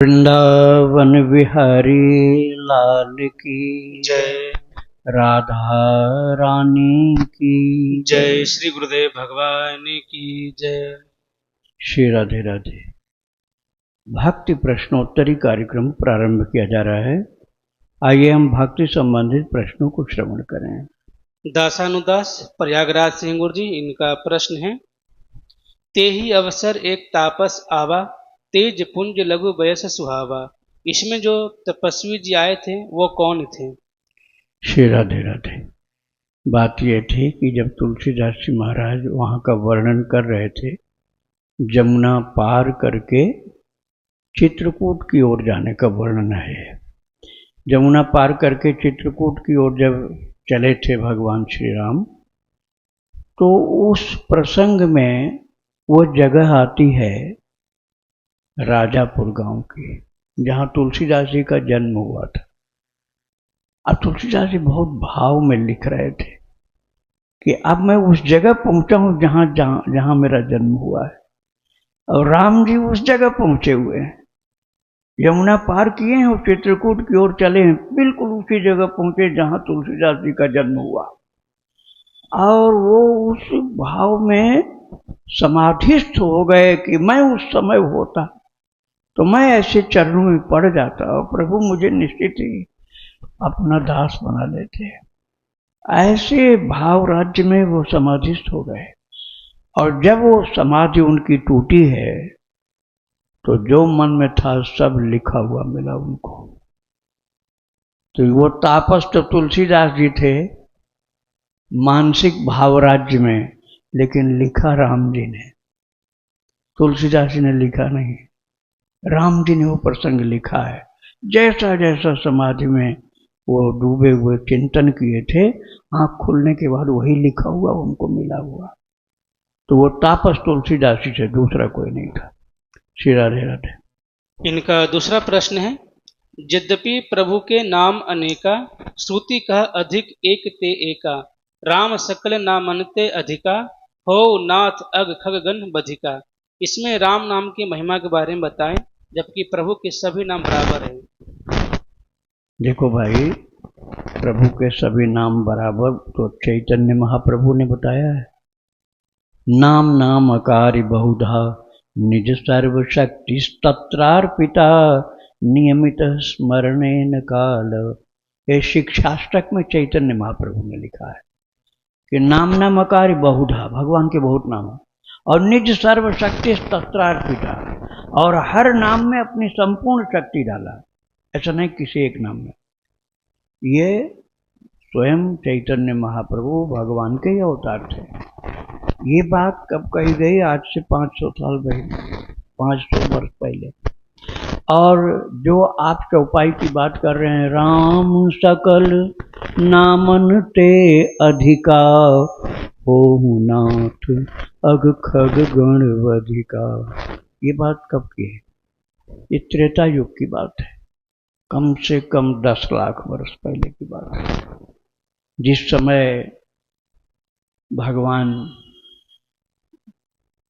वृंदावन बिहारी लाल की जय। राधा रानी की जय। श्री गुरुदेव भगवान की जय। श्री राधे राधे। भक्ति प्रश्नोत्तरी कार्यक्रम प्रारंभ किया जा रहा है। आइए हम भक्ति संबंधित प्रश्नों को श्रवण करें। दासानुदास प्रयागराज सिंह गुरु जी, इनका प्रश्न है, ते ही अवसर एक तापस आवा, तेज पुंज लघु बयस सुहावा। इसमें जो तपस्वी जी आए थे वो कौन थे? श्री राधे राधे। बात यह थी कि जब तुलसीदास जी महाराज वहाँ का वर्णन कर रहे थे, जमुना पार करके चित्रकूट की ओर जाने का वर्णन है। जमुना पार करके चित्रकूट की ओर जब चले थे भगवान श्री राम, तो उस प्रसंग में वो जगह आती है राजापुर गांव की, जहाँ तुलसीदास जी का जन्म हुआ था। और तुलसीदास जी बहुत भाव में लिख रहे थे कि अब मैं उस जगह पहुंचा हूं जहां मेरा जन्म हुआ है, और राम जी उस जगह पहुंचे हुए हैं। यमुना पार किए हैं और चित्रकूट की ओर चले हैं, बिल्कुल उसी जगह पहुंचे जहां तुलसीदास जी का जन्म हुआ। और वो उस भाव में समाधिस्थ हो गए कि मैं उस समय होता तो मैं ऐसे चरणों में पड़ जाता और प्रभु मुझे निश्चित ही अपना दास बना लेते। ऐसे भाव राज्य में वो समाधिस्थ हो गए। और जब वो समाधि उनकी टूटी है तो जो मन में था सब लिखा हुआ मिला उनको। तो वो तापस तो तुलसीदास जी थे मानसिक भाव राज्य में, लेकिन लिखा राम जी ने, तुलसीदास जी ने लिखा नहीं। राम जी ने वो प्रसंग लिखा है। जैसा जैसा समाधि में वो डूबे हुए चिंतन किए थे, आंख खुलने के बाद वही लिखा हुआ उनको मिला हुआ। तो वो तापस तुलसीदास जी से दूसरा कोई नहीं था। श्री राधे राधे। इनका दूसरा प्रश्न है, यद्यपि प्रभु के नाम अनेका, श्रुति कह अधिक एक ते एका। राम सकल नामनते अधिका, हो नाथ अग खग गण बधिका। इसमें राम नाम की महिमा के बारे में बताएं, जबकि प्रभु के सभी नाम बराबर हैं। देखो भाई, प्रभु के सभी नाम बराबर तो चैतन्य महाप्रभु ने बताया है। नाम नाम अकारि बहुधा, निज सर्वशक्ति तत्रार्पिता, नियमित स्मरणेन काल। ये शिक्षाष्टक में चैतन्य महाप्रभु ने लिखा है कि नाम नाम अकारि बहुधा, भगवान के बहुत नाम है, और निज सर्वशक्ति तत्रार्पिता, और हर नाम में अपनी संपूर्ण शक्ति डाला। ऐसा नहीं किसी एक नाम में। ये स्वयं चैतन्य महाप्रभु भगवान के ही अवतार थे। ये बात कब कही गई? आज से 500 साल पहले, 500 वर्ष पहले। और जो आप चौपाई की बात कर रहे हैं, राम सकल नामन ते अधिका, होहु नाथ अग खग गण बधिका। ये बात कब की है? ये त्रेता युग की बात है, कम से कम 10 लाख वर्ष पहले की बात है, जिस समय भगवान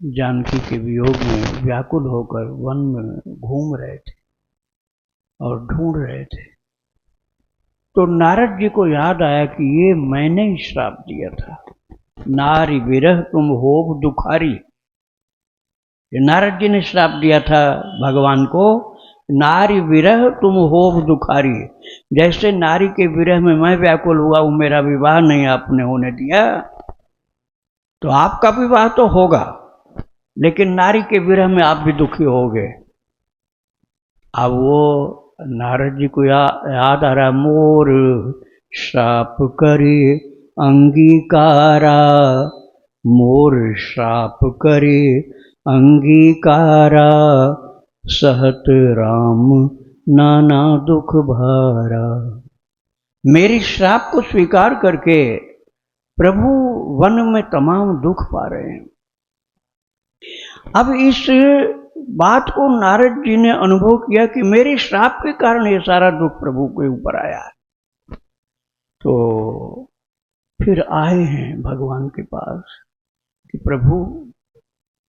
जानकी के वियोग में व्याकुल होकर वन में घूम रहे थे और ढूंढ रहे थे। तो नारद जी को याद आया कि ये मैंने ही श्राप दिया था, नारी विरह तुम होव दुखारी। ये नारद जी ने श्राप दिया था भगवान को, नारी विरह तुम होव दुखारी। जैसे नारी के विरह में मैं व्याकुल हुआ, वो मेरा विवाह नहीं आपने होने दिया, तो आपका विवाह तो होगा, लेकिन नारी के विरह में आप भी दुखी होगे। अब वो नारद जी को याद आ रहा, मोर श्राप करे अंगीकारा, मोर श्राप करे अंगीकारा, सहत राम नाना दुख भारा। मेरी श्राप को स्वीकार करके प्रभु वन में तमाम दुख पा रहे हैं। अब इस बात को नारद जी ने अनुभव किया कि मेरे श्राप के कारण ये सारा दुख प्रभु के ऊपर आया है। तो फिर आए हैं भगवान के पास कि प्रभु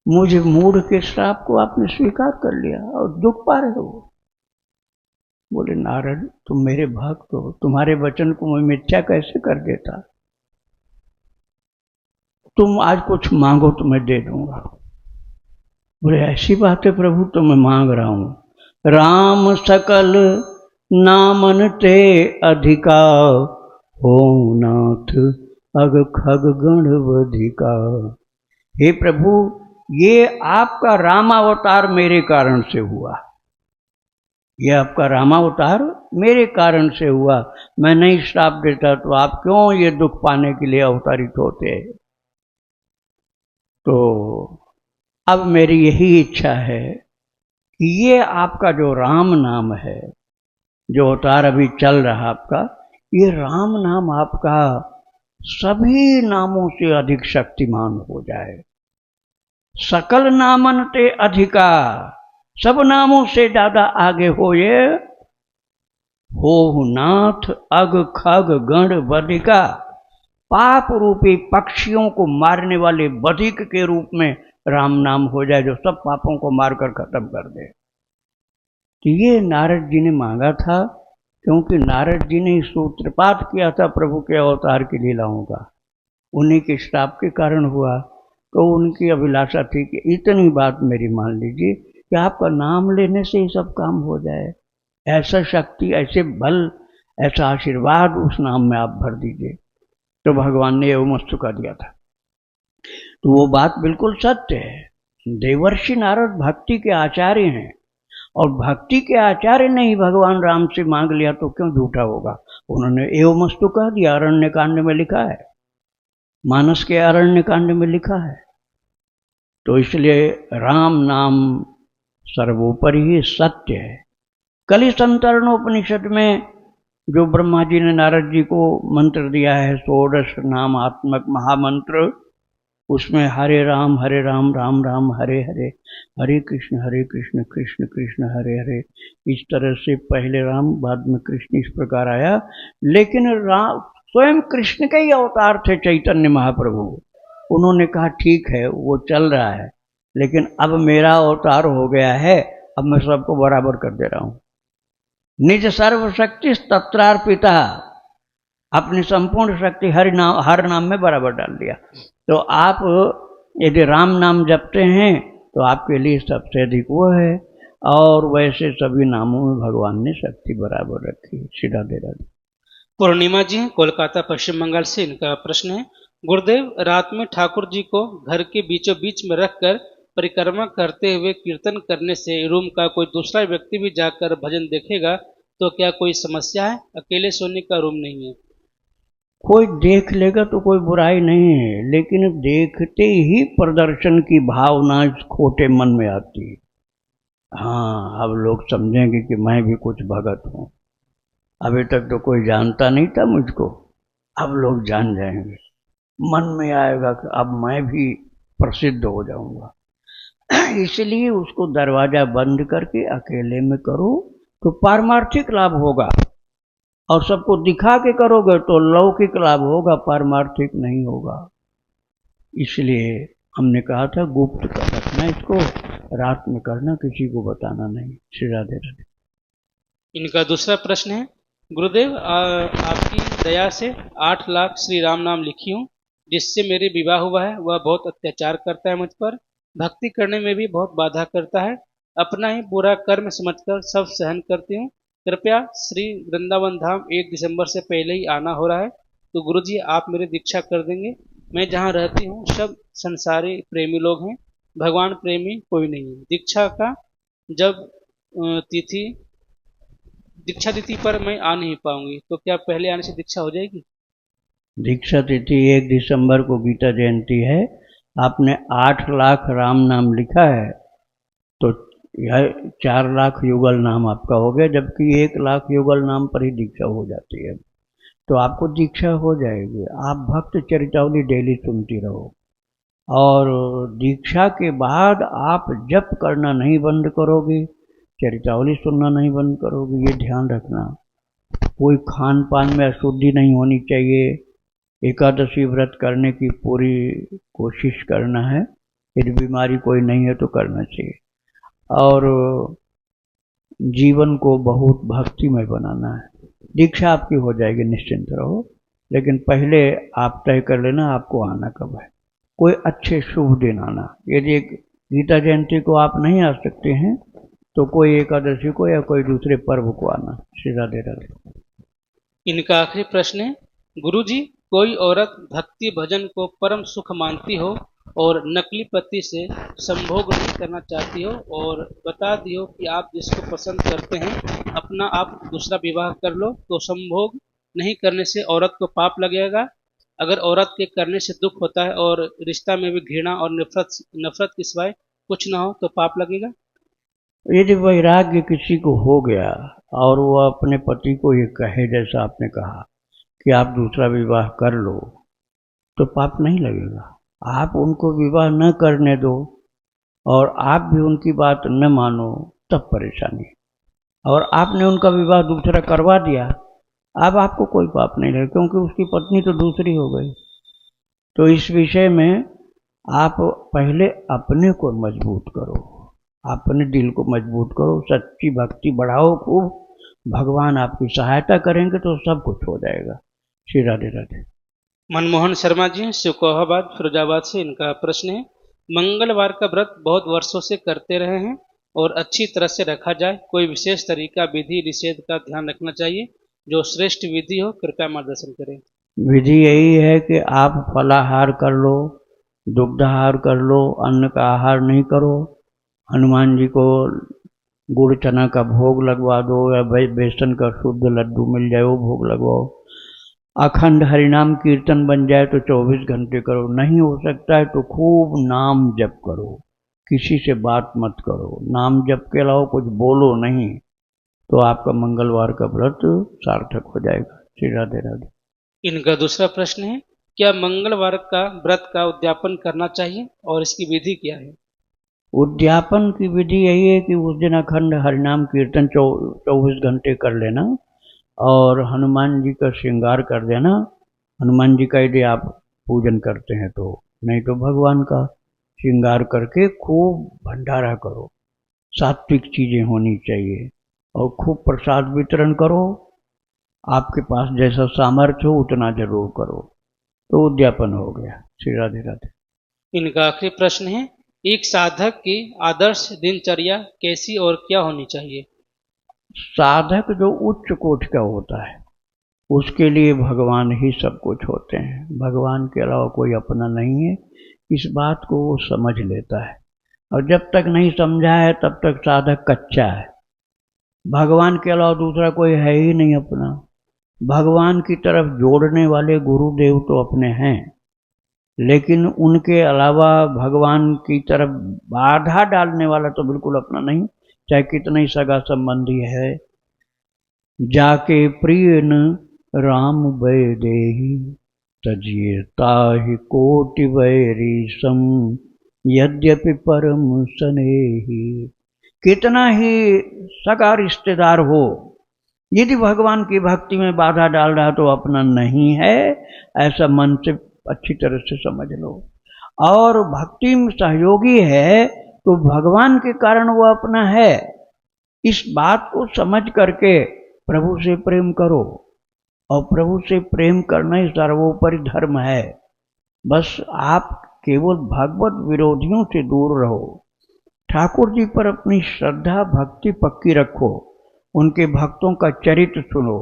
मुझे मूढ़ के श्राप को आपने स्वीकार कर लिया और दुख पा रहे हो। बोले नारद तुम मेरे भक्त हो, तुम्हारे वचन को मैं मिथ्या कैसे कर देता। तुम आज कुछ मांगो तो मैं दे दूंगा। बोले ऐसी बात है प्रभु, तो मैं मांग रहा हूं। राम सकल नामन ते अधिका, हो नाथ अग खग गण वधिका। हे प्रभु, ये आपका रामावतार मेरे कारण से हुआ, ये आपका रामावतार मेरे कारण से हुआ। मैं नहीं श्राप देता तो आप क्यों ये दुख पाने के लिए अवतारित होते। तो अब मेरी यही इच्छा है कि ये आपका जो राम नाम है, जो अवतार अभी चल रहा आपका, ये राम नाम आपका सभी नामों से अधिक शक्तिमान हो जाए। सकल नामन ते अधिका, सब नामों से ज्यादा आगे हो ये। हो नाथ अग खग गण बधिका, पाप रूपी पक्षियों को मारने वाले बधिक के रूप में राम नाम हो जाए, जो सब पापों को मारकर खत्म कर दे। तो ये नारद जी ने मांगा था, क्योंकि नारद जी ने सूत्रपात किया था प्रभु के अवतार की लीलाओं का, उन्हीं के श्राप के कारण हुआ। तो उनकी अभिलाषा थी कि इतनी बात मेरी मान लीजिए कि आपका नाम लेने से ही सब काम हो जाए। ऐसा शक्ति, ऐसे बल, ऐसा आशीर्वाद उस नाम में आप भर दीजिए। तो भगवान ने एवमस्तु का दिया था। तो वो बात बिल्कुल सत्य है। देवर्षि नारद भक्ति के आचार्य हैं, और भक्ति के आचार्य ने ही भगवान राम से मांग लिया तो क्यों झूठा होगा। उन्होंने एवमस्तु कह दिया, अरण्य कांड में लिखा है, मानस के अरण्य कांड में लिखा है। तो इसलिए राम नाम सर्वोपरि ही सत्य है। कलि संतरणोपनिषद में जो ब्रह्मा जी ने नारद जी को मंत्र दिया है, षोडश नामात्मक महामंत्र, उसमें हरे राम राम राम हरे हरे, हरे कृष्ण कृष्ण कृष्ण हरे हरे, इस तरह से पहले राम बाद में कृष्ण, इस प्रकार आया। लेकिन राम स्वयं कृष्ण के ही अवतार थे चैतन्य महाप्रभु। उन्होंने कहा ठीक है वो चल रहा है, लेकिन अब मेरा अवतार हो गया है, अब मैं सबको बराबर कर दे रहा हूं। निज सर्वशक्ति तत्रार्पिता, अपनी संपूर्ण शक्ति हर नाम में बराबर डाल दिया। तो आप यदि राम नाम जपते हैं तो आपके लिए सबसे अधिक वो है, और वैसे सभी नामों में भगवान ने शक्ति बराबर रखी। सीधा दे रहा। पूर्णिमा जी कोलकाता पश्चिम बंगाल से, इनका प्रश्न है, गुरुदेव रात में ठाकुर जी को घर के बीचों बीच में रखकर परिक्रमा करते हुए कीर्तन करने से रूम का कोई दूसरा व्यक्ति भी जाकर भजन देखेगा तो क्या कोई समस्या है? अकेले सोने का रूम नहीं है। कोई देख लेगा तो कोई बुराई नहीं है, लेकिन देखते ही प्रदर्शन की भावना इस खोटे मन में आती है। हाँ, अब लोग समझेंगे कि मैं भी कुछ भगत हूँ। अभी तक तो कोई जानता नहीं था मुझको, अब लोग जान जाएंगे। मन में आएगा कि अब मैं भी प्रसिद्ध हो जाऊंगा। इसलिए उसको दरवाजा बंद करके अकेले में करो तो पारमार्थिक लाभ होगा, और सबको दिखा के करोगे तो लौकिक लाभ होगा, पारमार्थिक नहीं होगा। इसलिए हमने कहा था गुप्त कर रखना, इसको रात में करना, किसी को बताना नहीं। श्री राधे राधे। इनका दूसरा प्रश्न है, गुरुदेव आपकी दया से 8 लाख श्री राम नाम लिखी हूँ, जिससे मेरे विवाह हुआ है। वह बहुत अत्याचार करता है मुझ पर, भक्ति करने में भी बहुत बाधा करता है, अपना ही बुरा कर्म समझकर सब सहन करती हूँ। कृपया श्री वृंदावन धाम 1 दिसंबर से पहले ही आना हो रहा है, तो गुरुजी आप मेरी दीक्षा कर देंगे। मैं जहाँ रहती हूँ सब संसारी प्रेमी लोग हैं, भगवान प्रेमी कोई नहीं है। दीक्षा का जब तिथि दीक्षा तिथि पर मैं आ नहीं पाऊंगी, तो क्या पहले आने से दीक्षा हो जाएगी? दीक्षा तिथि 1 दिसंबर को गीता जयंती है। आपने 8 लाख राम नाम लिखा है तो यह 4 लाख युगल नाम आपका हो गया, जबकि 1 लाख युगल नाम पर ही दीक्षा हो जाती है। तो आपको दीक्षा हो जाएगी। आप भक्त चरितावली डेली सुनती रहो, और दीक्षा के बाद आप जप करना नहीं बंद करोगे, चरितावली सुनना नहीं बंद करोगे, ये ध्यान रखना। कोई खान पान में अशुद्धि नहीं होनी चाहिए। एकादशी व्रत करने की पूरी कोशिश करना है, यदि बीमारी कोई नहीं है तो करना चाहिए। और जीवन को बहुत भक्तिमय बनाना है। दीक्षा आपकी हो जाएगी, निश्चिंत रहो, लेकिन पहले आप तय कर लेना आपको आना कब है। कोई अच्छे शुभ दिन आना। यदि गीता जयंती को आप नहीं आ सकते हैं तो कोई एकादशी को या कोई दूसरे पर्व को आना। श्री राधे राधे। इनका आखिरी प्रश्न है, गुरुजी, कोई औरत भक्ति भजन को परम सुख मानती हो और नकली पति से संभोग नहीं करना चाहती हो और बता दियो कि आप जिसको पसंद करते हैं अपना आप दूसरा विवाह कर लो, तो संभोग नहीं करने से औरत को पाप लगेगा। अगर औरत के करने से दुख होता है और रिश्ता में भी घृणा और नफरत के सिवाय कुछ ना हो तो पाप लगेगा। यदि वैराग्य किसी को हो गया और वो अपने पति को ये कहे, जैसा आपने कहा कि आप दूसरा विवाह कर लो, तो पाप नहीं लगेगा। आप उनको विवाह न करने दो और आप भी उनकी बात न मानो, तब परेशानी। और आपने उनका विवाह दूसरा करवा दिया, अब आपको कोई पाप नहीं लगेगा, क्योंकि उसकी पत्नी तो दूसरी हो गई। तो इस विषय में आप पहले अपने को मजबूत करो, अपने दिल को मजबूत करो, सच्ची भक्ति बढ़ाओ खूब, भगवान आपकी सहायता करेंगे तो सब कुछ हो जाएगा। श्री राधे राधे। मनमोहन शर्मा जी सिकोहाबाद फिरोजाबाद से इनका प्रश्न है, मंगलवार का व्रत बहुत वर्षों से करते रहे हैं और अच्छी तरह से रखा जाए, कोई विशेष तरीका विधि निषेध का ध्यान रखना चाहिए, जो श्रेष्ठ विधि हो कृपया मार्गदर्शन करें। विधि यही है कि आप फलाहार कर लो, दुग्धाहार कर लो, अन्न का आहार नहीं करो। हनुमान जी को गुड़ चना का भोग लगवा दो या बेसन का शुद्ध लड्डू मिल जाए वो भोग लगवाओ। अखंड हरिनाम कीर्तन बन जाए तो 24 घंटे करो। नहीं हो सकता है तो खूब नाम जप करो, किसी से बात मत करो, नाम जप के अलावा कुछ बोलो नहीं, तो आपका मंगलवार का व्रत सार्थक हो जाएगा। श्री राधे राधे। इनका दूसरा प्रश्न है, क्या मंगलवार का व्रत का उद्यापन करना चाहिए और इसकी विधि क्या है। उद्यापन की विधि यही है कि उस दिन अखंड हरिनाम कीर्तन 24 घंटे कर लेना और हनुमान जी का श्रृंगार कर देना। हनुमान जी का यदि आप पूजन करते हैं तो, नहीं तो भगवान का श्रृंगार करके खूब भंडारा करो, सात्विक चीजें होनी चाहिए और खूब प्रसाद वितरण करो। आपके पास जैसा सामर्थ्य हो उतना जरूर करो, तो उद्यापन हो गया। श्री राधे राधे। इनका आखिरी प्रश्न है, एक साधक की आदर्श दिनचर्या कैसी और क्या होनी चाहिए। साधक जो उच्च कोटि का होता है उसके लिए भगवान ही सब कुछ होते हैं, भगवान के अलावा कोई अपना नहीं है, इस बात को वो समझ लेता है। और जब तक नहीं समझा है तब तक साधक कच्चा है। भगवान के अलावा दूसरा कोई है ही नहीं अपना। भगवान की तरफ जोड़ने वाले गुरुदेव तो अपने हैं, लेकिन उनके अलावा भगवान की तरफ बाधा डालने वाला तो बिल्कुल अपना नहीं, चाहे कितना ही सगा संबंधी है। जाके प्रिय न राम वै देहि, तजिए ताहि कोटि वैरी सम, यद्यपि परम स्नेही। कितना ही सगा रिश्तेदार हो, यदि भगवान की भक्ति में बाधा डाल रहा तो अपना नहीं है, ऐसा मन से अच्छी तरह से समझ लो। और भक्ति में सहयोगी है तो भगवान के कारण वो अपना है। इस बात को समझ करके प्रभु से प्रेम करो, और प्रभु से प्रेम करना ही सर्वोपरि धर्म है। बस आप केवल भगवत विरोधियों से दूर रहो, ठाकुर जी पर अपनी श्रद्धा भक्ति पक्की रखो, उनके भक्तों का चरित्र सुनो,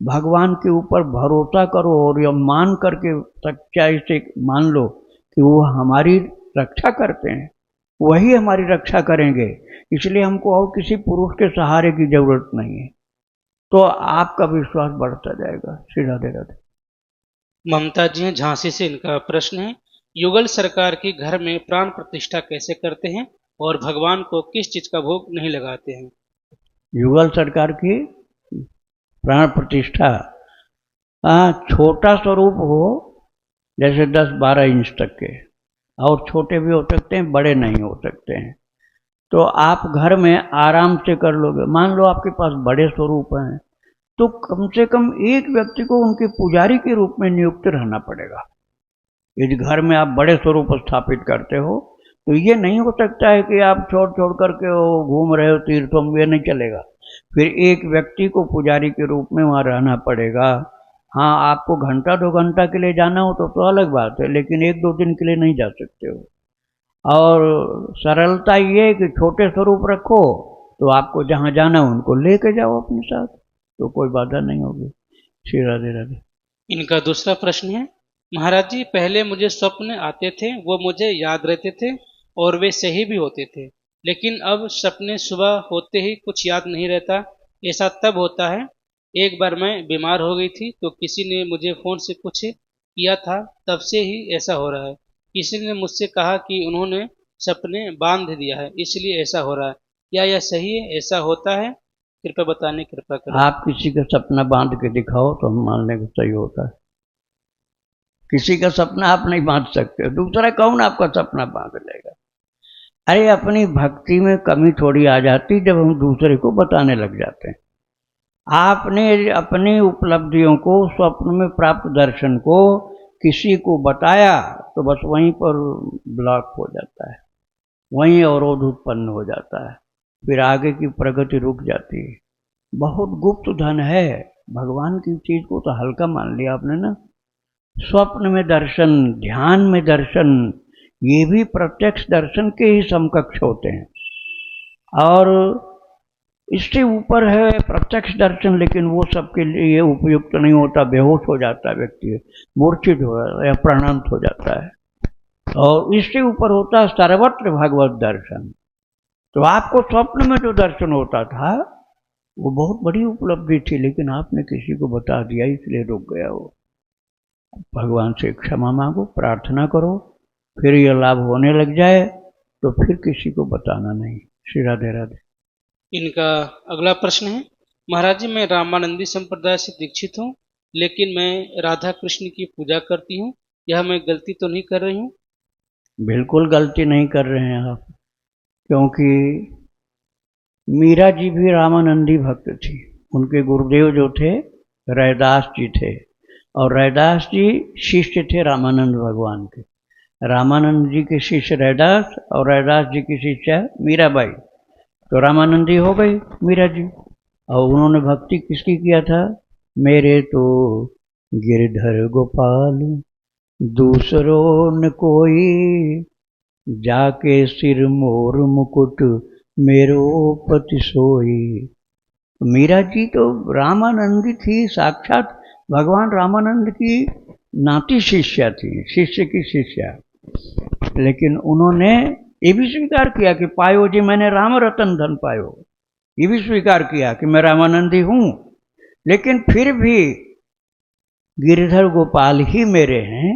भगवान के ऊपर भरोसा करो और यह मान करके सच्चाई से मान लो कि वो हमारी रक्षा करते हैं, वही हमारी रक्षा करेंगे, इसलिए हमको और किसी पुरुष के सहारे की जरूरत नहीं है, तो आपका विश्वास बढ़ता जाएगा। श्री राधे राधे। ममता जी हैं झांसी से, इनका प्रश्न है, युगल सरकार की घर में प्राण प्रतिष्ठा कैसे करते हैं और भगवान को किस चीज का भोग नहीं लगाते हैं। युगल सरकार की प्राण प्रतिष्ठा छोटा स्वरूप हो, जैसे 10-12 इंच तक के, और छोटे भी हो सकते हैं, बड़े नहीं हो सकते हैं, तो आप घर में आराम से कर लोगे। मान लो आपके पास बड़े स्वरूप हैं तो कम से कम एक व्यक्ति को उनके पुजारी के रूप में नियुक्त रहना पड़ेगा। यदि घर में आप बड़े स्वरूप स्थापित करते हो तो ये नहीं हो सकता है कि आप छोड़ करके वो घूम रहे हो तीर्थों में, ये नहीं चलेगा। फिर एक व्यक्ति को पुजारी के रूप में वहाँ रहना पड़ेगा। हाँ, आपको घंटा 2 घंटा के लिए जाना हो तो अलग बात है, लेकिन 1-2 दिन के लिए नहीं जा सकते हो। और सरलता ये है कि छोटे स्वरूप रखो, तो आपको जहाँ जाना हो उनको लेके जाओ अपने साथ, तो कोई बाधा नहीं होगी। श्री राधे राधे। इनका दूसरा प्रश्न है, महाराज जी पहले मुझे स्वप्न आते थे, वो मुझे याद रहते थे और वे सही भी होते थे, लेकिन अब सपने सुबह होते ही कुछ याद नहीं रहता। ऐसा तब होता है, एक बार मैं बीमार हो गई थी तो किसी ने मुझे फोन से कुछ किया था, तब से ही ऐसा हो रहा है। किसी ने मुझसे कहा कि उन्होंने सपने बांध दिया है, इसलिए ऐसा हो रहा है। क्या यह सही है? ऐसा होता है? कृपया बताने, कृपा करें। आप किसी का सपना बांध के दिखाओ तो हम मान लेंगे सही होता है। किसी का सपना आप नहीं बांध सकते, दूसरा कौन आपका सपना बांध लेगा? अरे अपनी भक्ति में कमी थोड़ी आ जाती जब हम दूसरे को बताने लग जाते हैं। आपने अपनी उपलब्धियों को, स्वप्न में प्राप्त दर्शन को किसी को बताया तो बस वहीं पर ब्लॉक हो जाता है, वहीं अवरोध उत्पन्न हो जाता है, फिर आगे की प्रगति रुक जाती है। बहुत गुप्त धन है, भगवान की चीज को तो हल्का मान लिया आपने ना। स्वप्न में दर्शन, ध्यान में दर्शन, ये भी प्रत्यक्ष दर्शन के ही समकक्ष होते हैं। और इससे ऊपर है प्रत्यक्ष दर्शन, लेकिन वो सबके लिए उपयुक्त नहीं होता, बेहोश हो जाता है व्यक्ति, मूर्छित हो जाता है या प्राणांत हो जाता है। और इससे ऊपर होता है सर्वत्र भगवत दर्शन। तो आपको स्वप्न में जो दर्शन होता था वो बहुत बड़ी उपलब्धि थी, लेकिन आपने किसी को बता दिया इसलिए रुक गया वो। भगवान से क्षमा मांगो, प्रार्थना करो, फिर यह लाभ होने लग जाए तो फिर किसी को बताना नहीं। श्री राधे राधे। इनका अगला प्रश्न है, महाराज जी मैं रामानंदी संप्रदाय से दीक्षित हूँ, लेकिन मैं राधा कृष्ण की पूजा करती हूँ, यह मैं गलती तो नहीं कर रही हूँ? बिल्कुल गलती नहीं कर रहे हैं आप, क्योंकि मीरा जी भी रामानंदी भक्त थी। उनके गुरुदेव जो थे रैदास जी थे, और रैदास जी शिष्य थे रामानंद भगवान के। रामानंद जी के शिष्य रैदास और रैदास जी की शिष्य मीराबाई, तो रामानंदी हो गई मीरा जी। और उन्होंने भक्ति किसकी किया था? मेरे तो गिरधर गोपाल दूसरों न कोई, जाके सिर मोर मुकुट मेरो पति सोई। मीरा जी तो रामानंदी थी, साक्षात भगवान रामानंद की नाती शिष्या थी, शिष्य की शिष्या। लेकिन उन्होंने ये भी स्वीकार किया कि पायो जी मैंने राम रतन धन पायो, ये भी स्वीकार किया कि मैं रामानंदी हूं, लेकिन फिर भी गिरधर गोपाल ही मेरे हैं,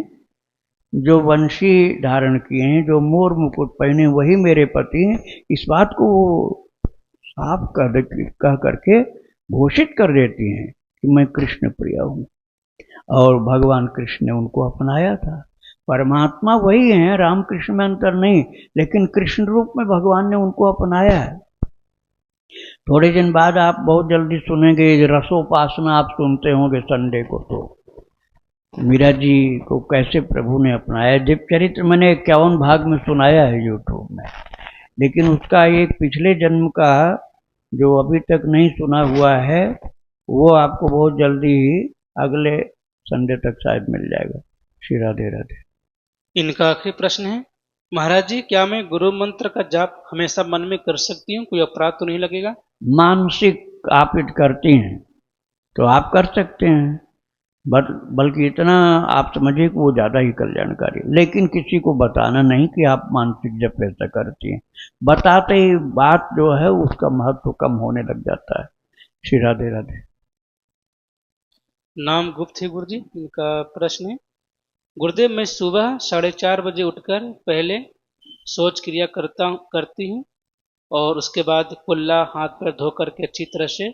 जो वंशी धारण किए हैं, जो मोर मुकुट पहने वही मेरे पति हैं। इस बात को वो साफ कह करके घोषित कर देती हैं कि मैं कृष्ण प्रिया हूं। और भगवान कृष्ण ने उनको अपनाया था। परमात्मा वही है, रामकृष्ण में अंतर नहीं, लेकिन कृष्ण रूप में भगवान ने उनको अपनाया है। थोड़े दिन बाद आप बहुत जल्दी सुनेंगे, रसोपासना आप सुनते होंगे संडे को, तो मीरा जी को कैसे प्रभु ने अपनाया। दीप चरित्र मैंने 51 भाग में सुनाया है यूट्यूब में, लेकिन उसका एक पिछले जन्म का जो अभी तक नहीं सुना हुआ है वो आपको बहुत जल्दी ही अगले संडे तक शायद मिल जाएगा। श्री राधे राधे। इनका आखिरी प्रश्न है, महाराज जी क्या मैं गुरु मंत्र का जाप हमेशा मन में कर सकती हूँ? कोई अपराध तो नहीं लगेगा? मानसिक आप करती हैं तो आप कर सकते हैं, बल्कि इतना आप समझिए कि वो ज़्यादा ही कल्याणकारी, लेकिन किसी को बताना नहीं कि आप मानसिक जब ऐसा करती हैं। बताते ही बात जो है उसका महत्व कम होने लग जाता है। श्री राधे राधे। नाम गुप्त है गुरु जी। इनका प्रश्न है, गुरुदेव मैं सुबह 4:30 बजे उठकर पहले शौच क्रिया करती हूँ और उसके बाद कुल्ला हाथ पैर धो करके अच्छी तरह से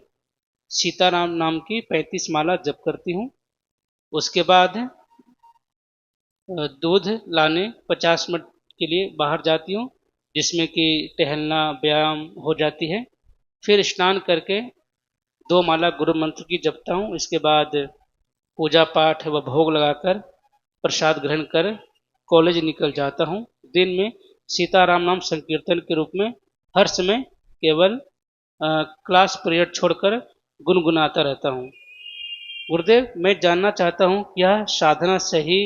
सीताराम नाम की 35 माला जप करती हूँ। उसके बाद दूध लाने 50 मिनट के लिए बाहर जाती हूँ, जिसमें कि टहलना व्यायाम हो जाती है। फिर स्नान करके 2 माला गुरु मंत्र की जपता हूँ। इसके बाद पूजा पाठ व भोग लगाकर प्रसाद ग्रहण कर कॉलेज निकल जाता हूँ। दिन में सीताराम नाम संकीर्तन के रूप में हर समय केवल क्लास पीरियड छोड़कर गुनगुनाता रहता हूँ। गुरुदेव, मैं जानना चाहता हूँ यह साधना सही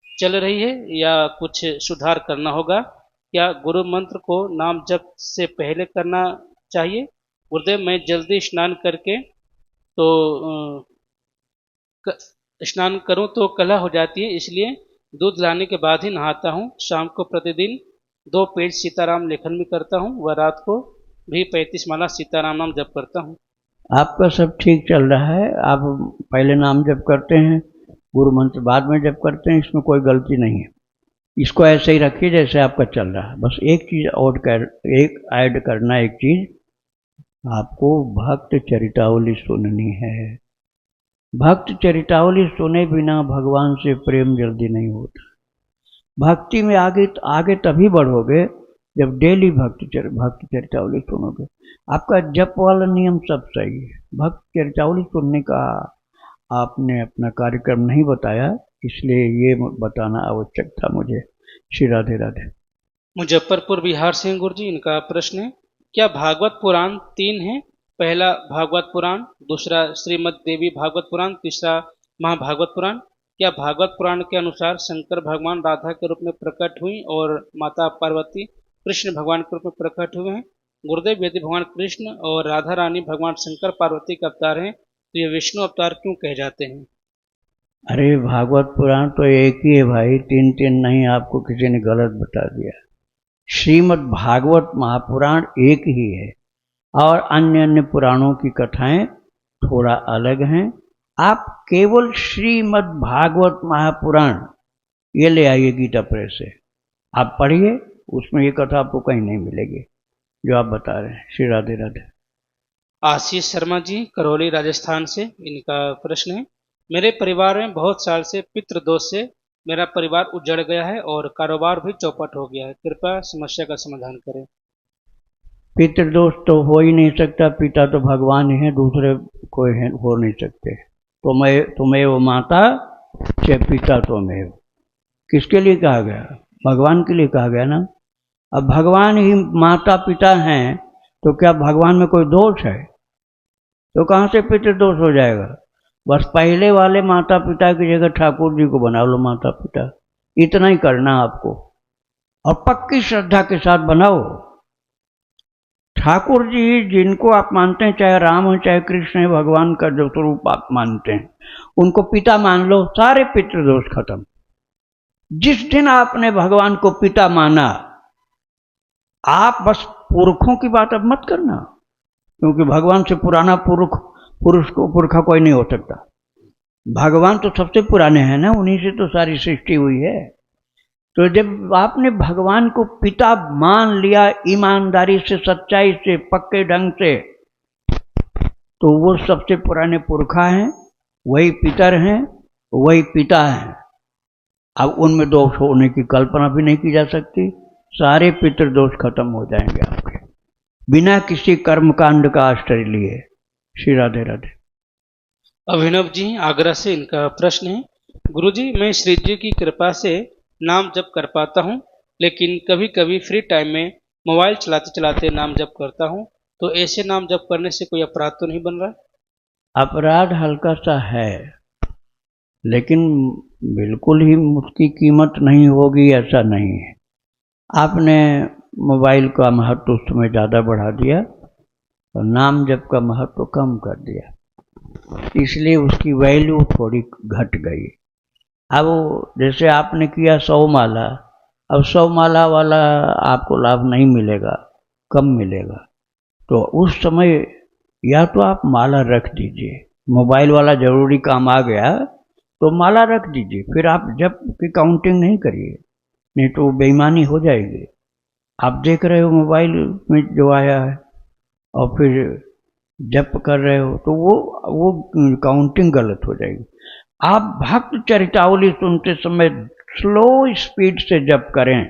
चल रही है या कुछ सुधार करना होगा? क्या गुरु मंत्र को नाम जप से पहले करना चाहिए? गुरुदेव, मैं जल्दी स्नान करके तो स्नान करूं तो कला हो जाती है, इसलिए दूध लाने के बाद ही नहाता हूँ। शाम को प्रतिदिन 2 पेज सीताराम लेखन भी करता हूँ व रात को भी 35 माला सीताराम नाम जप करता हूँ। आपका सब ठीक चल रहा है। आप पहले नाम जप करते हैं, गुरु मंत्र बाद में जप करते हैं, इसमें कोई गलती नहीं है। इसको ऐसे ही रखिए जैसे आपका चल रहा है। बस एक चीज़ एक ऐड करना, एक चीज़ आपको भक्त चरितावली सुननी है। भक्त चरितावली सुने बिना भगवान से प्रेम जल्दी नहीं होता। भक्ति में आगे तभी बढ़ोगे जब डेली भक्त चरितावली सुनोगे। आपका जप वाला नियम सब सही है, भक्त चरितावली सुनने का आपने अपना कार्यक्रम नहीं बताया, इसलिए ये बताना आवश्यक था मुझे। श्री राधे राधे। मुजफ्फरपुर बिहार से गुरु जी, इनका प्रश्न है, क्या भागवत पुराण 3 है? पहला भागवत पुराण, दूसरा श्रीमद् देवी भागवत पुराण, तीसरा महाभागवत पुराण। क्या भागवत पुराण के अनुसार शंकर भगवान राधा के रूप में प्रकट हुई और माता पार्वती कृष्ण भगवान के रूप में प्रकट हुए हैं? गुरुदेव, यदि भगवान कृष्ण और राधा रानी भगवान शंकर पार्वती का अवतार हैं तो ये विष्णु अवतार क्यों कहे जाते हैं? अरे भागवत पुराण तो एक ही है भाई, 3 नहीं, आपको किसी ने गलत बता दिया। श्रीमद् भागवत महापुराण एक ही है और अन्य पुराणों की कथाएं थोड़ा अलग हैं। आप केवल श्रीमद् भागवत महापुराण ये ले आइए गीता प्रेस से, आप पढ़िए, उसमें ये कथा आपको कहीं नहीं मिलेगी जो आप बता रहे हैं। श्री राधे राधे। आशीष शर्मा जी, करौली राजस्थान से, इनका प्रश्न है, मेरे परिवार में बहुत साल से पितृदोष से मेरा परिवार उजड़ गया है और कारोबार भी चौपट हो गया है, कृपया समस्या का समाधान करें। पितृदोष तो हो ही नहीं सकता, पिता तो भगवान ही है, दूसरे कोई हो नहीं सकते। तुम्हें वो माता च पिता त्वमेव, किसके लिए कहा गया? भगवान के लिए कहा गया ना। अब भगवान ही माता पिता हैं तो क्या भगवान में कोई दोष है? तो कहाँ से पितृदोष हो जाएगा? बस पहले वाले माता पिता की जगह ठाकुर जी को बना लो माता पिता, इतना ही करना आपको, और पक्की श्रद्धा के साथ बनाओ। ठाकुर जी जिनको आप मानते हैं, चाहे राम हो चाहे कृष्ण है, भगवान का जो स्वरूप आप मानते हैं, उनको पिता मान लो, सारे पितृदोष खत्म। जिस दिन आपने भगवान को पिता माना, आप बस पुरखों की बात अब मत करना, क्योंकि भगवान से पुराना पुरखा कोई नहीं हो सकता। भगवान तो सबसे पुराने हैं ना, उन्हीं से तो सारी सृष्टि हुई है। तो जब आपने भगवान को पिता मान लिया ईमानदारी से, सच्चाई से, पक्के ढंग से, तो वो सबसे पुराने पुरखा हैं, वही पितर हैं, वही पिता हैं। अब उनमें दोष होने की कल्पना भी नहीं की जा सकती। सारे पितृदोष खत्म हो जाएंगे आपके, बिना किसी कर्मकांड का आश्रय लिए। श्री राधे राधे। अभिनव जी, आगरा से, इनका प्रश्न है, गुरुजी, मैं श्री जी की कृपा से नाम जप कर पाता हूँ, लेकिन कभी कभी फ्री टाइम में मोबाइल चलाते चलाते नाम जप करता हूँ, तो ऐसे नाम जप करने से कोई अपराध तो नहीं बन रहा? अपराध हल्का सा है, लेकिन बिल्कुल ही उसकी कीमत नहीं होगी ऐसा नहीं है। आपने मोबाइल का महत्व उस समय ज़्यादा बढ़ा दिया और नाम जप का महत्व कम कर दिया, इसलिए उसकी वैल्यू थोड़ी घट गई। अब जैसे आपने किया 100 माला, अब 100 माला वाला आपको लाभ नहीं मिलेगा, कम मिलेगा। तो उस समय या तो आप माला रख दीजिए, मोबाइल वाला जरूरी काम आ गया तो माला रख दीजिए, फिर आप जप की काउंटिंग नहीं करिए, नहीं तो बेईमानी हो जाएगी। आप देख रहे हो मोबाइल में जो आया है और फिर जप कर रहे हो, तो वो काउंटिंग गलत हो जाएगी। आप भक्त चरितावली सुनते समय स्लो स्पीड से जप करें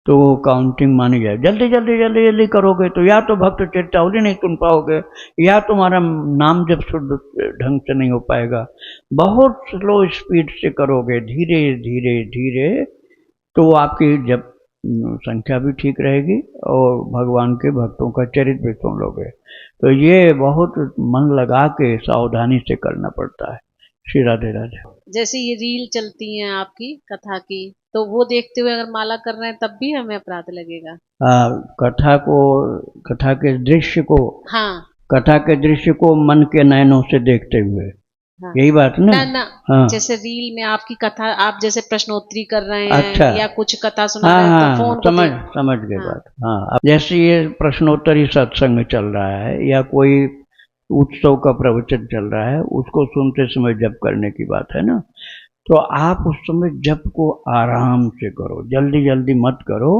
तो वो काउंटिंग मानी जाए। जल्दी जल्दी जल्दी जल्दी करोगे तो या तो भक्त चरितावली नहीं सुन पाओगे, या तुम्हारा नाम जप शुद्ध ढंग से नहीं हो पाएगा। बहुत स्लो स्पीड से करोगे, धीरे धीरे धीरे, तो आपकी जब संख्या भी ठीक रहेगी और भगवान के भक्तों का चरित्र भी सुन लोगे। तो ये बहुत मन लगा के सावधानी से करना पड़ता है। श्री राधे राधे। जैसे ये रील चलती हैं आपकी कथा की, तो वो देखते हुए अगर माला कर रहे हैं तब भी हमें अपराध लगेगा? कथा के दृश्य को, हाँ कथा के दृश्य को मन के नयनों से देखते हुए, हाँ यही बात ना? ना। हाँ जैसे रील में आपकी कथा, आप जैसे प्रश्नोत्तरी कर रहे हैं अच्छा, या कुछ कथा सुना हाँ रहे हैं, तो हाँ फोन को समझ गए हाँ बात। हाँ, अब जैसे ये प्रश्नोत्तरी सत्संग चल रहा है या कोई उत्सव का प्रवचन चल रहा है, उसको सुनते समय जप करने की बात है ना, तो आप उस समय जप को आराम से करो, जल्दी जल्दी मत करो।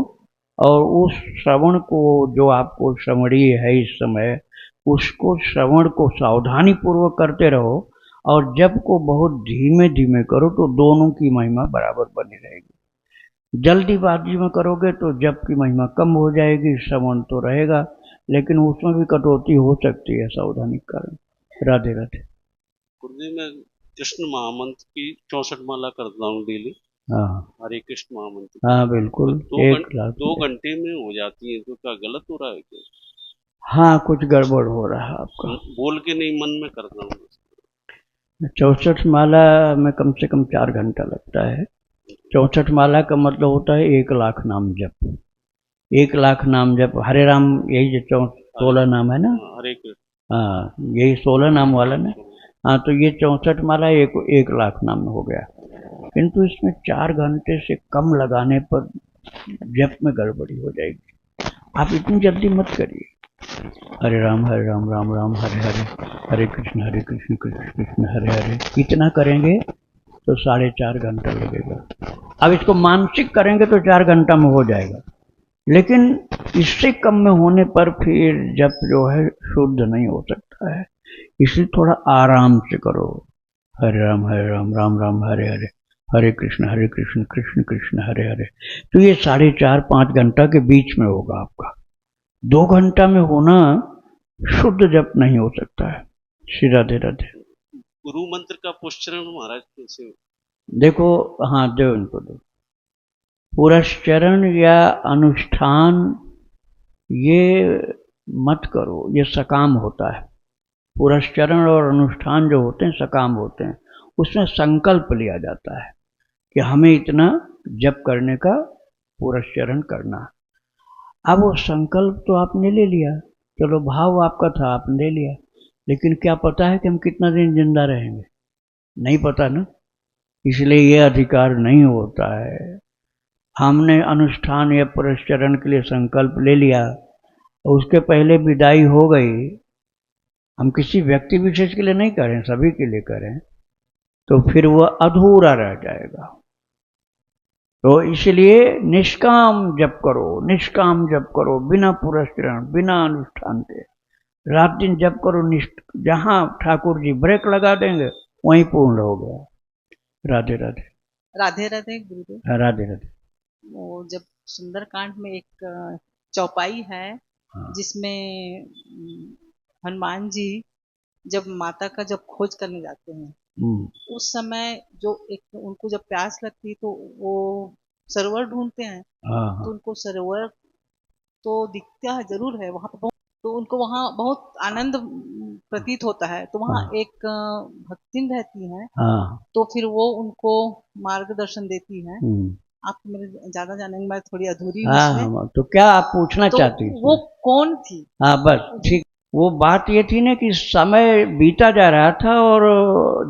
और उस श्रवण को, जो आपको श्रवणीय है इस समय, उसको श्रवण को सावधानी पूर्वक करते रहो। और जप को बहुत धीमे धीमे करो, तो दोनों की महिमा बराबर बनी रहेगी। जल्दीबाजी में करोगे तो जप की महिमा कम हो जाएगी, श्रवण तो रहेगा लेकिन उसमें भी कटौती हो सकती है सावधानी के कारण। राधे राधे। गुरुजी, मैं कृष्ण महामंत्र की 64 माला करता हूँ डेली। हाँ हरे कृष्ण महामंत्र। हाँ बिल्कुल, तो 1 लाख 2 घंटे में हो जाती है, तो क्या गलत हो रहा है क्या? हाँ, कुछ गड़बड़ हो रहा है आपका। बोल के नहीं, मन में करता हूँ। 64 माला में कम से कम 4 घंटा लगता है। 64 माला का मतलब होता है 1 लाख नाम जप। 1 लाख नाम जप, हरे राम, यही जो 16 नाम है ना? हरे कृष्ण। हाँ, यही 16 नाम वाला ना। हाँ, तो ये 64 माला 1 लाख नाम में हो गया। किंतु इसमें 4 घंटे से कम लगाने पर जप में गड़बड़ी हो जाएगी। आप इतनी जल्दी मत करिए। हरे राम राम राम हरे हरे, हरे कृष्ण कृष्ण कृष्ण हरे हरे, इतना करेंगे तो 4.5 घंटा लगेगा। अब इसको मानसिक करेंगे तो 4 घंटा में हो जाएगा, लेकिन इससे कम में होने पर फिर जप जो है शुद्ध नहीं हो सकता है। इसलिए थोड़ा आराम से करो। हरे राम राम राम हरे हरे, हरे कृष्ण कृष्ण कृष्ण हरे हरे। तो ये 4.5-5 घंटा के बीच में होगा आपका। 2 घंटा में होना शुद्ध जप नहीं हो सकता है। श्री राधे राधे। गुरु मंत्र का पुष्चरण महाराज कैसे? देखो, हाँ दो इनको दो। पुरस्चरण या अनुष्ठान ये मत करो, ये सकाम होता है। पुरस्चरण और अनुष्ठान जो होते हैं सकाम होते हैं, उसमें संकल्प लिया जाता है कि हमें इतना जप करने का पुरस्चरण करना। अब वो संकल्प तो आपने ले लिया, चलो भाव आपका था, आपने ले लिया, लेकिन क्या पता है कि हम कितना दिन जिंदा रहेंगे? नहीं पता ना, इसलिए ये अधिकार नहीं होता है। हमने अनुष्ठान या पुरस्चरण के लिए संकल्प ले लिया और उसके पहले विदाई हो गई, हम किसी व्यक्ति विशेष के लिए नहीं करें, सभी के लिए करें, तो फिर वह अधूरा रह जाएगा। तो इसलिए निष्काम जप करो, निष्काम जप करो, बिना पुरस्चरण बिना अनुष्ठान के रात दिन जप करो। जहां ठाकुर जी ब्रेक लगा देंगे वहीं पूर्ण हो गया। राधे राधे। राधे राधे गुरुदेव। राधे राधे। वो जब सुंदरकांड में एक चौपाई है जिसमें हनुमान जी जब माता का जब खोज करने जाते हैं, उस समय जो एक उनको जब प्यास लगती है तो वो सरोवर ढूंढते हैं, तो उनको सरोवर तो दिखता है जरूर है वहां पर, तो उनको वहां बहुत आनंद प्रतीत होता है। तो वहां एक भक्तिन रहती है, तो फिर वो उनको मार्गदर्शन देती है। आप मेरे ज्यादा जानेंगे, मैं थोड़ी अधूरी हूँ। तो क्या आप पूछना चाहती थी? वो कौन थी? हाँ बस ठीक। वो बात ये थी ना कि समय बीता जा रहा था और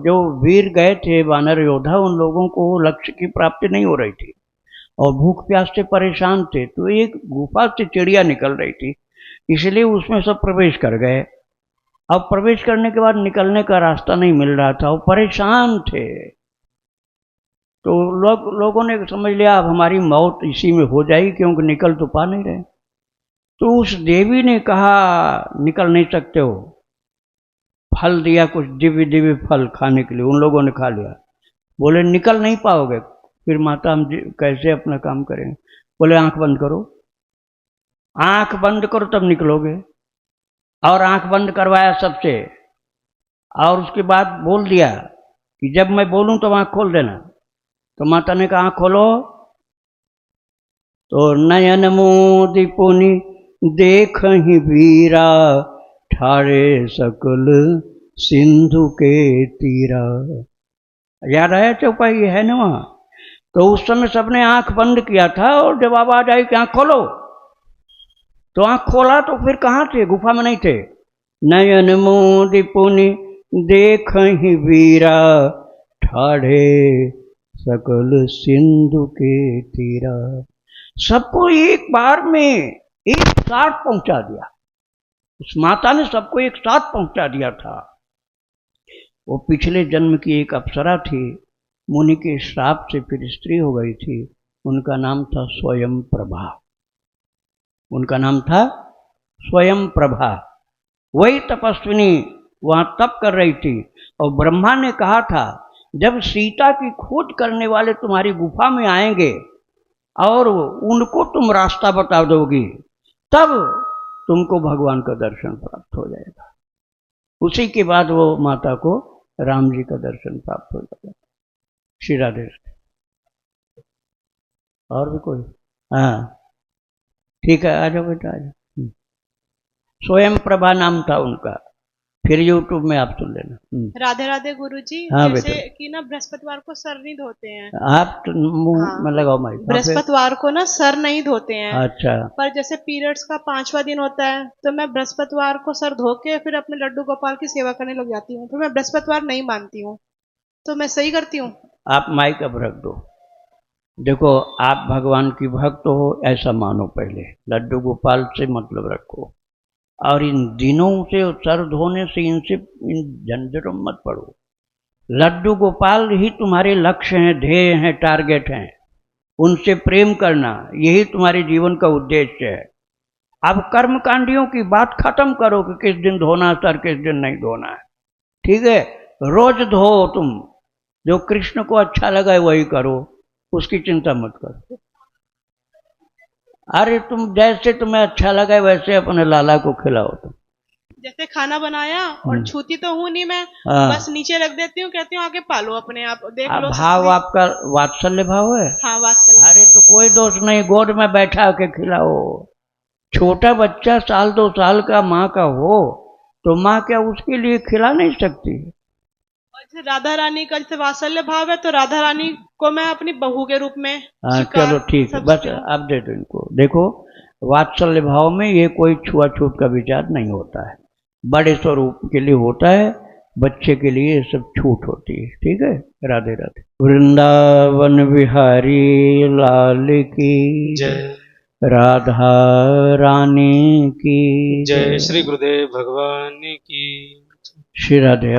जो वीर गए थे वानर योद्धा, उन लोगों को लक्ष्य की प्राप्ति नहीं हो रही थी और भूख प्यास से परेशान थे। तो एक गुफा से चिड़िया निकल रही थी, इसलिए उसमें सब प्रवेश कर गए। अब प्रवेश करने के बाद निकलने का रास्ता नहीं मिल रहा था, वो परेशान थे। तो लोगों ने समझ लिया अब हमारी मौत इसी में हो जाएगी, क्योंकि निकल तो पा नहीं रहे। तो उस देवी ने कहा निकल नहीं सकते हो, फल दिया, कुछ दिव्य दिव्य फल खाने के लिए, उन लोगों ने खा लिया। बोले निकल नहीं पाओगे। फिर माता हम कैसे अपना काम करेंगे? बोले आंख बंद करो, आंख बंद करो तब निकलोगे। और आंख बंद करवाया सबसे, और उसके बाद बोल दिया कि जब मैं बोलूं तो आंख खोल देना। तो माता ने कहा आंख खोलो, तो नयन मोदि पुनि देखहि वीरा, ठारे सकल सिंधु के तीरा। याद आया चौपाई है ना वहां? तो उस समय सबने आंख बंद किया था और जब आवाज आई कि आंख खोलो, तो आंख खोला तो फिर कहां थे? गुफा में नहीं थे। नयन मोदि पुनि देखहि वीरा, ठाढ़े सकल सिंधु के तीरा। सबको एक बार में एक साथ पहुंचा दिया। उस माता ने सबको एक साथ पहुंचा दिया था। वो पिछले जन्म की एक अप्सरा थी, मुनि के श्राप से फिर स्त्री हो गई थी। उनका नाम था स्वयं प्रभा। उनका नाम था स्वयं प्रभा। वही तपस्विनी वहां तप कर रही थी और ब्रह्मा ने कहा था, जब सीता की खोज करने वाले तुम्हारी गुफा में आएंगे और उनको तुम रास्ता बता दोगी, तब तुमको भगवान का दर्शन प्राप्त हो जाएगा। उसी के बाद वो माता को राम जी का दर्शन प्राप्त हो जाएगा। श्री राधे। और भी कोई? हाँ ठीक है, आ जाओ बेटा, आ जाओ। स्वयं प्रभा नाम था उनका, फिर यूट्यूब में आप सुन लेना। राधे राधे गुरुजी। हाँ जैसे बेटा। कि ना बृहस्पतिवार को सर नहीं धोते हैं। आप मुंह हाँ। में लगाओ माइक। बृहस्पतिवार को ना सर नहीं धोते हैं। अच्छा। पर जैसे पीरियड्स का 5वां दिन होता है तो मैं बृहस्पतिवार को सर धो के फिर अपने लड्डू गोपाल की सेवा करने लग जाती हूँ। फिर मैं बृहस्पतिवार नहीं मानती हूँ, तो मैं सही करती हूँ? आप माइक अब रख दो। देखो, आप भगवान की भक्त हो ऐसा मानो, पहले लड्डू गोपाल से मतलब रखो, और इन दिनों से सर धोने से इनसे इन झंझटों मत पड़ो। लड्डू गोपाल ही तुम्हारे लक्ष्य हैं, ध्येय हैं, टारगेट हैं। उनसे प्रेम करना यही तुम्हारे जीवन का उद्देश्य है। अब कर्मकांडियों की बात खत्म करो कि किस दिन धोना सर, किस दिन नहीं धोना है। ठीक है, रोज धो तुम। जो कृष्ण को अच्छा लगा वही करो, उसकी चिंता मत करो। अरे तुम जैसे तुम्हें अच्छा लगा वैसे अपने लाला को खिलाओ तुम। जैसे खाना बनाया और छूती तो हूँ नहीं मैं, हाँ। बस नीचे रख देती हूँ, कहती हूँ आगे पालो अपने आप, देख लो। भाव आपका वात्सल्य भाव है। हाँ, वात्सल्य। अरे तो कोई दोष नहीं, गोद में बैठा के खिलाओ। छोटा बच्चा 1-2 साल का माँ का हो तो माँ क्या उसके लिए खिला नहीं सकती? राधा रानी का जैसे वात्सल्य भाव है, तो राधा रानी को मैं अपनी बहू के रूप में चलो ठीक है, बस अब दे दो इनको। देखो, वात्सल्य भाव में ये कोई छुआछूत का विचार नहीं होता है। बड़े स्वरूप के लिए होता है, बच्चे के लिए सब छूट होती है। ठीक है, राधे राधे। वृंदावन बिहारी लाल की जय। राधा रानी की जय। श्री गुरुदेव भगवान की। श्री राधे।